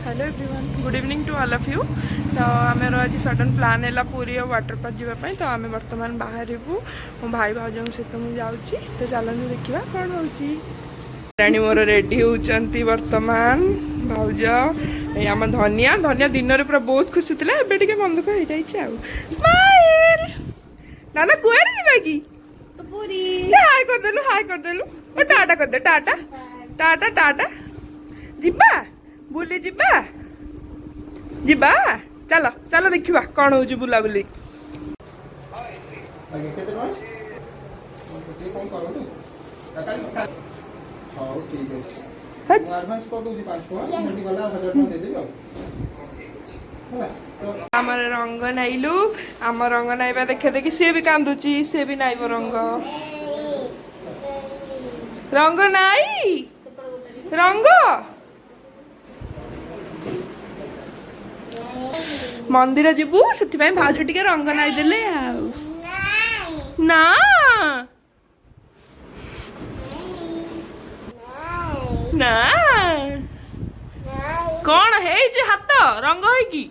Hello everyone good evening to all of you. तो आमर आज सडन प्लान है पूरी और वाटर पार्क जावाई। तो आम बर्तमान बाहर मो भाई भाउजों सहित मुझे जाऊँगी। तो चलते देखा कौन हो मोर रेडी होती बर्तमान भाउज आम धनिया धनिया दिन में पूरा बहुत खुशी थी एवं टे मन दुख हो जाए। ना कुआरे जा कि हाय करदेलु टाटा करदे टाटा टाटा टाटा जिबा बुली जिबा जिबा चलो चलो देखा कौन हो बुला बुली। आमर रंग नाइलु आम रंग नाइबा देखे देखी सी भी कांदुची सी भी नाइब रंग रंग नाई रंग मंदिर जीवु से भाज टे रंग नाई देले ना ना कौन है हाथ रंग है कि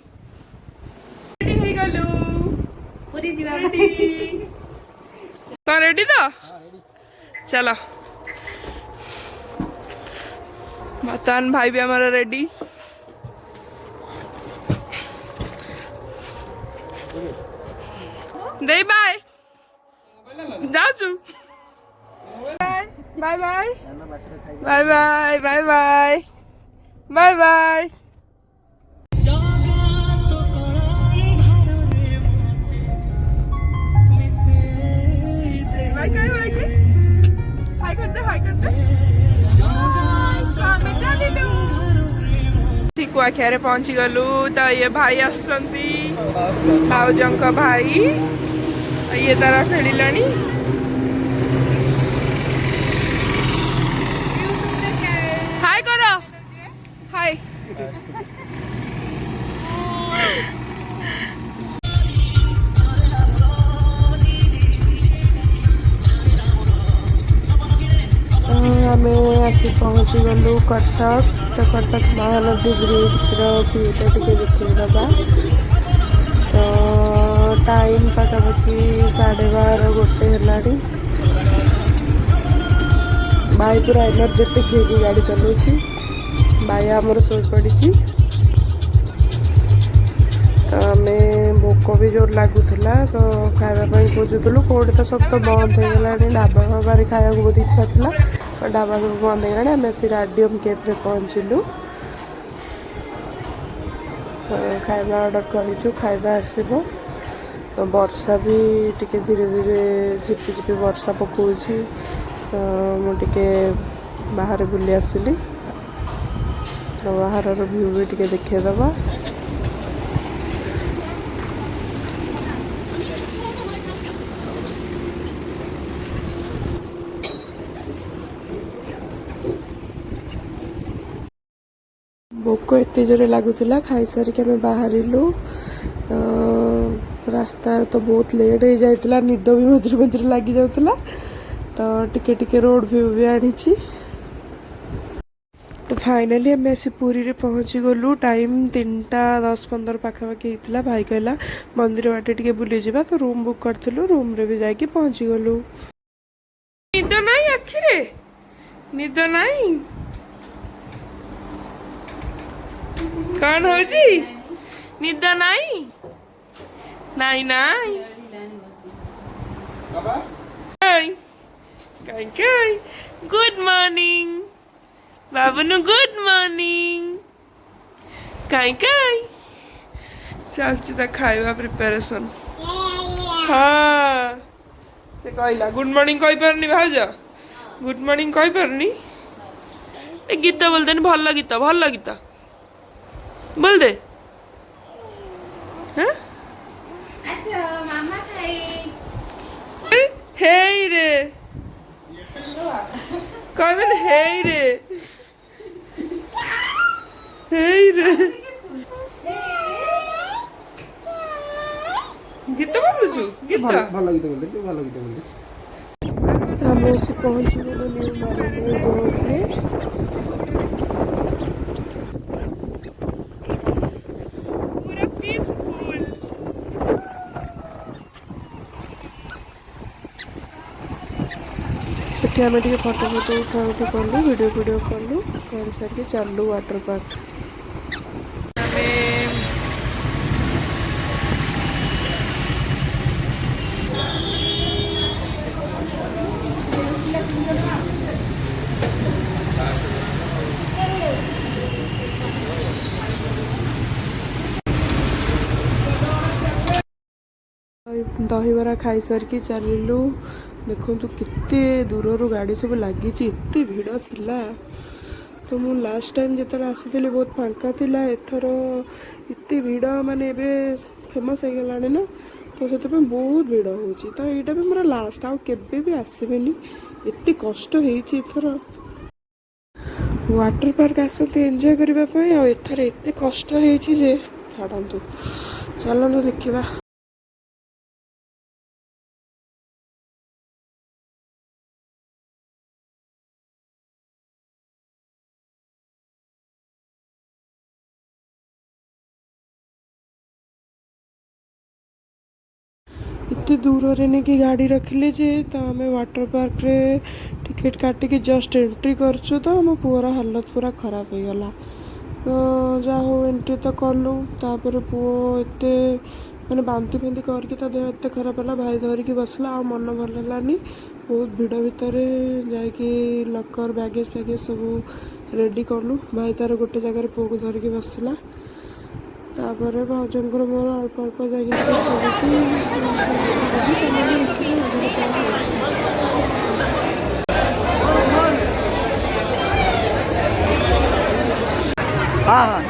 गलु पूरी जीवा तो रेडी तो चलो मतन भाई भी हमारा रेडी। दे बाय जाऊ bye bye bye bye bye bye bye bye bye कुआखिया पहुंची गलु। तो ये भाई आसुंती भाउजों भाई ये तारा खेलिलानी हाय करो हाय आम आसी पहुँची गलु कटक। तो कटक महानदी ब्रिज रीटा टे देखा तो टाइम पाखापाखि 12:30 गोटे है। भाई पूरा एनर्जेटिक हो गाड़ी चलाऊँ भाई आमर शो पड़ी। तो आम भोक भी जोर लगुला तो खावाई खोजुलु कौटे तो सब तो बंद हो गला ढाबा भाबार खाया बहुत इच्छा था ढाबा सब बंद हो गला। आम से राडियम केफ्रे पहुँचलु खाଇବା ऑर्डर करूँ खाଇବା आसब। तो वर्षा भी टिके धीरे धीरे झिपी झिपी वर्षा पकाउछि। तो मुझे बाहर बुली आसली तो बाहर व्यू भी टिके देखा। भोक एत जोरे लगुला खाई सारिक आम बाहर। तो रास्ता तो बहुत लेट हो जाता निद भी मझे मझे लग जाता। तो टिके टिके रोड व्यू भी आनी। तो फाइनली आम आसी पुरी रे पहुँची गलु। टाइम 3:10-15 पाखापाखि होता। भाई कहला मंदिर बाटे टिके बुली जावा। तो रूम बुक करथिलु रूम रे भी जाके पहुँची गलु। निद नाई आखिरे निद नाई कौन हो निद नाई नाई नाई गुड मॉर्निंग बाबू गुड मॉर्निंग कहीं कहीं चलती खाଇବା प्रिपरेशन। हाँ से कहला गुड मॉर्निंग कही पारनी भाज गुड मॉर्निंग कही पारनी गीत बोल देनी भल गीत बोल दे। हाँ अच्छा मामा खाई हे रे कहन हे रे हे रे गीत बोलुछु गीत भल गीत बोल दे भल गीत बोल दे। हम ऐसे पहुंच गए न्यू मार्केट रोड पे। ଏଠି ଆମେ ଟିକେ ଫଟୋ ଫଟୋ ଉଠା ଉଠି କଲୁ, ଭିଡ଼ିଓ କଲୁ, କରି ସାରିକି ଚାଲୁ ୱାଟର ପାର୍କ। ଆମେ ଦହିବରା ଖାଇସାରିକି ଚାଲିଲୁ। ଦେଖନ୍ତୁ କେତେ ଦୂରରୁ ଗାଡ଼ି ସବୁ ଲାଗିଛି, ଏତେ ଭିଡ଼ ଥିଲା। ତ ମୁଁ ଲାଷ୍ଟ ଟାଇମ୍ ଯେତେବେଳେ ଆସିଥିଲି ବହୁତ ଫାଙ୍କା ଥିଲା, ଏଥର ଏତେ ଭିଡ଼, ମାନେ ଏବେ ଫେମସ୍ ହେଇଗଲାଣି ନା, ତ ସେଥିପାଇଁ ବହୁତ ଭିଡ଼ ହେଉଛି। ତ ଏଇଟା ବି ମୋର ଲାଷ୍ଟ, ଆଉ କେବେ ବି ଆସିବେନି, ଏତେ କଷ୍ଟ ହେଇଛି ଏଥର। ୱାଟର ପାର୍କ ଆସନ୍ତି ଏନ୍ଜୟ କରିବା ପାଇଁ, ଆଉ ଏଥର ଏତେ କଷ୍ଟ ହେଇଛି ଯେ ଛାଡ଼ନ୍ତୁ, ଚାଲନ୍ତୁ ଦେଖିବା। ଏତେ ଦୂରରେ ନେଇକି ଗାଡ଼ି ରଖିଲେ ଯେ, ତ ଆମେ ୱାଟର ପାର୍କରେ ଟିକେଟ୍ କାଟିକି ଜଷ୍ଟ ଏଣ୍ଟ୍ରି କରୁଛୁ, ତ ଆମ ପୁଅର ହାଲତ ପୁରା ଖରାପ ହେଇଗଲା। ତ ଯାହା ହଉ ଏଣ୍ଟ୍ରି ତ କଲୁ, ତାପରେ ପୁଅ ଏତେ ମାନେ ବାନ୍ତି ଫାନ୍ତି କରିକି ତା ଦେହ ଏତେ ଖରାପ ହେଲା, ଭାଇ ଧରିକି ବସିଲା, ଆଉ ମନ ଭଲ ହେଲାନି। ବହୁତ ଭିଡ଼ ଭିତରେ ଯାଇକି ଲକର୍ ବ୍ୟାଗେଜ୍ ଫ୍ୟାଗେଜ୍ ସବୁ ରେଡ଼ି କଲୁ। ଭାଇ ତାର ଗୋଟେ ଜାଗାରେ ପୁଅକୁ ଧରିକି ବସିଲା, ତାପରେ ଭାଉଜଙ୍କର ମୋର ଅଳ୍ପ ଅଳ୍ପ ଯାଇକି हाँ हाँ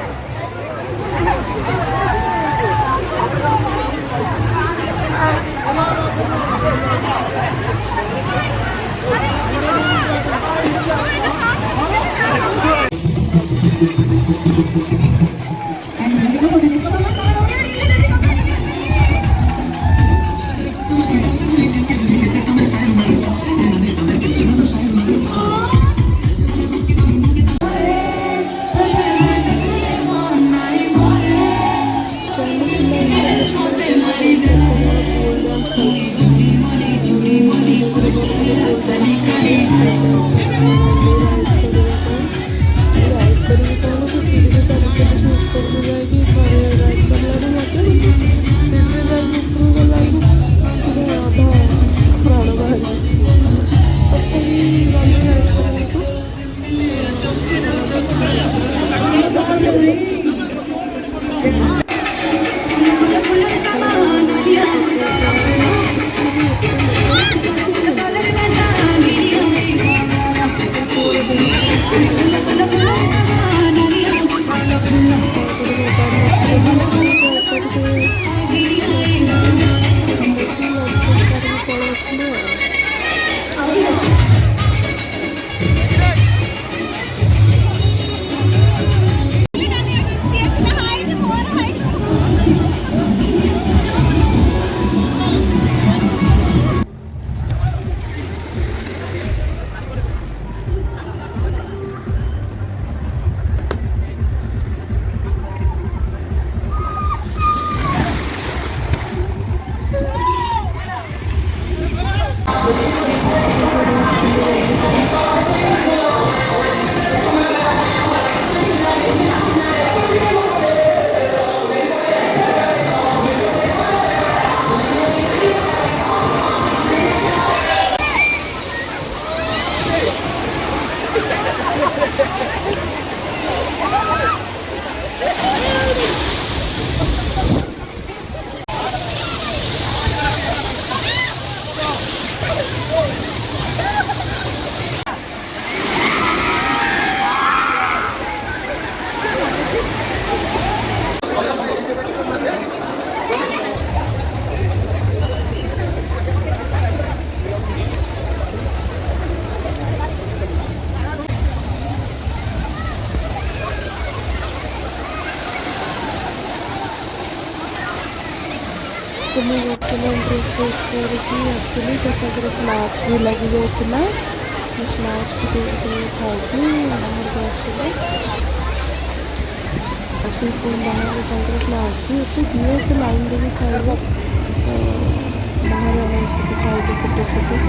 तो मैं बर्तमान ड्रेस चेंज करके आसली, तो स्नैक्स भी लगी जाता, स्नैक्स भी खाई बाहर को आसी बाहर स्नैक्स भी एत दिए तो लाइन भी खाइबा, तो बाहर आसिक खाइबे फुटेज फुटेज।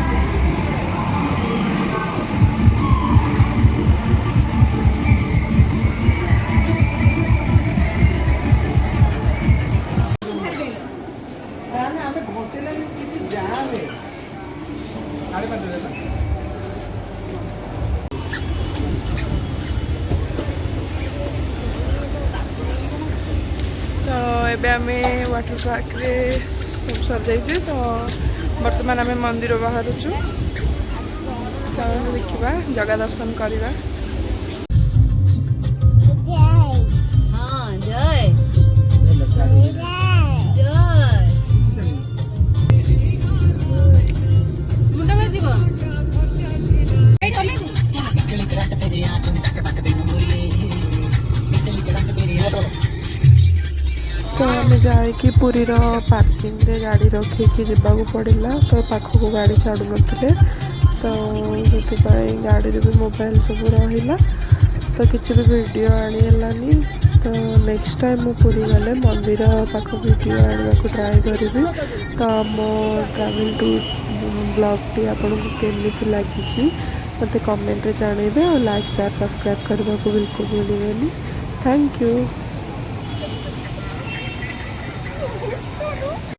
एबे आमे वाटर पार्क रे सब सर जाइए तो बर्तमान आमे मंदिर बाहर चलो देखा जगह दर्शन करवा। हाँ जय जय मुंडा बाजिबो तो आम जाकि पुरीर पार्किंग रे गाड़ी रखिकी जावाक पड़ा तो पाखक गाड़ी छाड़ू नथिले तो से गाड़ी भी मोबाइल सब रहा तो किसी भी वीडियो आनी तो नेक्स्ट टाइम मु पुरी गले मंदिर पाख वीडियो आने को ट्राए करी। तो मो ट्रैवल टूर ब्लॉग टी आपन को केମିତି लगी मत कमेंट रे जानइबे और लाइक शेयर सब्सक्राइब करने को बिल्कुल भूलिबेनी। Thank you.